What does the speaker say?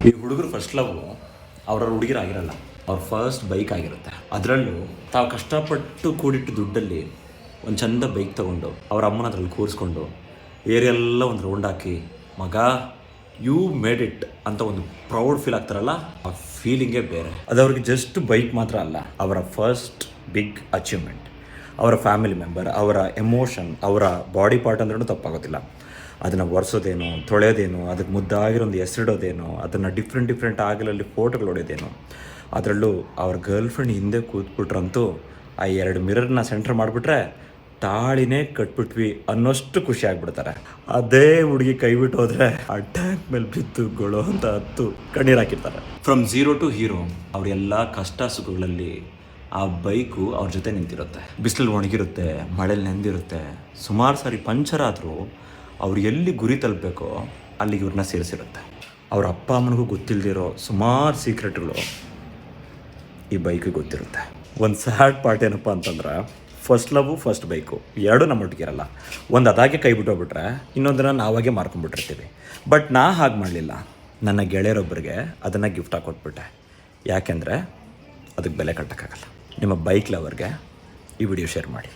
ಈ ಹುಡುಗರು first love ಅವ್ರ ಹುಡುಗಿರಾಗಿರಲ್ಲ, ಅವ್ರ ಫಸ್ಟ್ ಬೈಕ್ ಆಗಿರುತ್ತೆ. ಅದರಲ್ಲೂ ತಾವು ಕಷ್ಟಪಟ್ಟು ಕೂಡಿಟ್ಟು ದುಡ್ಡಲ್ಲಿ ಒಂದು ಚಂದ ಬೈಕ್ ತೊಗೊಂಡು ಅವ್ರ ಅಮ್ಮನ ಅದ್ರಲ್ಲಿ ಕೂರಿಸ್ಕೊಂಡು ಏರಿಯೆಲ್ಲ ಒಂದು ರೌಂಡ್ ಹಾಕಿ, ಮಗ ಯು ಮೇಡ್ ಇಟ್ ಅಂತ ಒಂದು ಪ್ರೌಡ್ ಫೀಲ್ ಆಗ್ತಾರಲ್ಲ, ಆ ಫೀಲಿಂಗೇ ಬೇರೆ. ಅದು ಅವ್ರಿಗೆ ಜಸ್ಟ್ ಬೈಕ್ ಮಾತ್ರ ಅಲ್ಲ, ಅವರ ಫಸ್ಟ್ ಬಿಗ್ ಅಚೀವ್ಮೆಂಟ್. ಅವರ ಫ್ಯಾಮಿಲಿ ಮೆಂಬರ್, ಅವರ ಎಮೋಷನ್, ಅವರ ಬಾಡಿ ಪಾರ್ಟ್ ಅಂದ್ರೂ ತಪ್ಪಾಗೋದಿಲ್ಲ. ಅದನ್ನು ಒರೆಸೋದೇನು, ತೊಳೆಯೋದೇನು, ಅದಕ್ಕೆ ಮುದ್ದಾಗಿರೋ ಒಂದು ಹೆಸರಿಡೋದೇನು, ಅದನ್ನು ಡಿಫ್ರೆಂಟ್ ಆಗಲಲ್ಲಿ ಫೋಟೋಗಳು ಹೊಡೆಯೋದೇನು. ಅದರಲ್ಲೂ ಅವ್ರ ಗರ್ಲ್ ಫ್ರೆಂಡ್ ಹಿಂದೆ ಕೂತ್ಬಿಟ್ರಂತೂ ಆ 2 ಮಿರರ್ನ ಸೆಂಟ್ರ್ ಮಾಡಿಬಿಟ್ರೆ ತಾಳಿನೇ ಕಟ್ಬಿಟ್ವಿ ಅನ್ನೋಷ್ಟು ಖುಷಿ ಆಗ್ಬಿಡ್ತಾರೆ. ಅದೇ ಹುಡುಗಿ ಕೈ ಬಿಟ್ಟು ಹೋದರೆ ಆ ಟ್ಯಾಂಕ್ ಮೇಲೆ ಬಿದ್ದು ಗೊಳೋ ಅಂತ ಹತ್ತು ಕಣ್ಣೀರು ಹಾಕಿರ್ತಾರೆ. ಫ್ರಮ್ ಝೀರೋ ಟು ಹೀರೋ ಅವರೆಲ್ಲ ಕಷ್ಟ ಸುಖಗಳಲ್ಲಿ ಆ ಬೈಕು ಅವ್ರ ಜೊತೆ ನಿಂತಿರುತ್ತೆ. ಬಿಸಿಲು ಒಣಗಿರುತ್ತೆ, ಮಳೇಲಿ ನೆಂದಿರುತ್ತೆ, ಸುಮಾರು ಸಾರಿ ಪಂಚರ್ ಆದರೂ ಅವ್ರು ಎಲ್ಲಿ ಗುರಿ ತಲುಪಬೇಕೋ ಅಲ್ಲಿಗೆ ಇವ್ರನ್ನ ಸೇರಿಸಿರುತ್ತೆ. ಅವ್ರ ಅಪ್ಪ ಅಮ್ಮನಿಗೂ ಗೊತ್ತಿಲ್ಲದಿರೋ ಸುಮಾರು ಸೀಕ್ರೆಟ್ಗಳು ಈ ಬೈಕಿಗೆ ಗೊತ್ತಿರುತ್ತೆ. ಒಂದು ಸ್ಯಾಡ್ ಪಾರ್ಟ್ ಏನಪ್ಪ ಅಂತಂದ್ರೆ, ಫಸ್ಟ್ ಲವ್ ಫಸ್ಟ್ ಬೈಕು ಎರಡೂ ನಮ್ಮೊಟ್ಟಿಗಿರಲ್ಲ. ಒಂದು ಅದಾಗೆ ಕೈ ಬಿಟ್ಟೋಗ್ಬಿಟ್ರೆ ಇನ್ನೊಂದನ್ನು ನಾವಾಗೆ ಮಾರ್ಕೊಂಡ್ಬಿಟ್ಟಿರ್ತೀವಿ. ಬಟ್ ನಾ ಹಾಗೆ ಮಾಡಲಿಲ್ಲ. ನನ್ನ ಗೆಳೆಯರೊಬ್ಬರಿಗೆ ಅದನ್ನು ಗಿಫ್ಟಾಗಿ ಕೊಟ್ಬಿಟ್ಟೆ. ಯಾಕೆಂದರೆ ಅದಕ್ಕೆ ಬೆಲೆ ಕಟ್ಟೋಕ್ಕಾಗಲ್ಲ. ನಿಮ್ಮ ಬೈಕ್ ಲವರ್ಗೆ ಈ ವಿಡಿಯೋ ಶೇರ್ ಮಾಡಿ.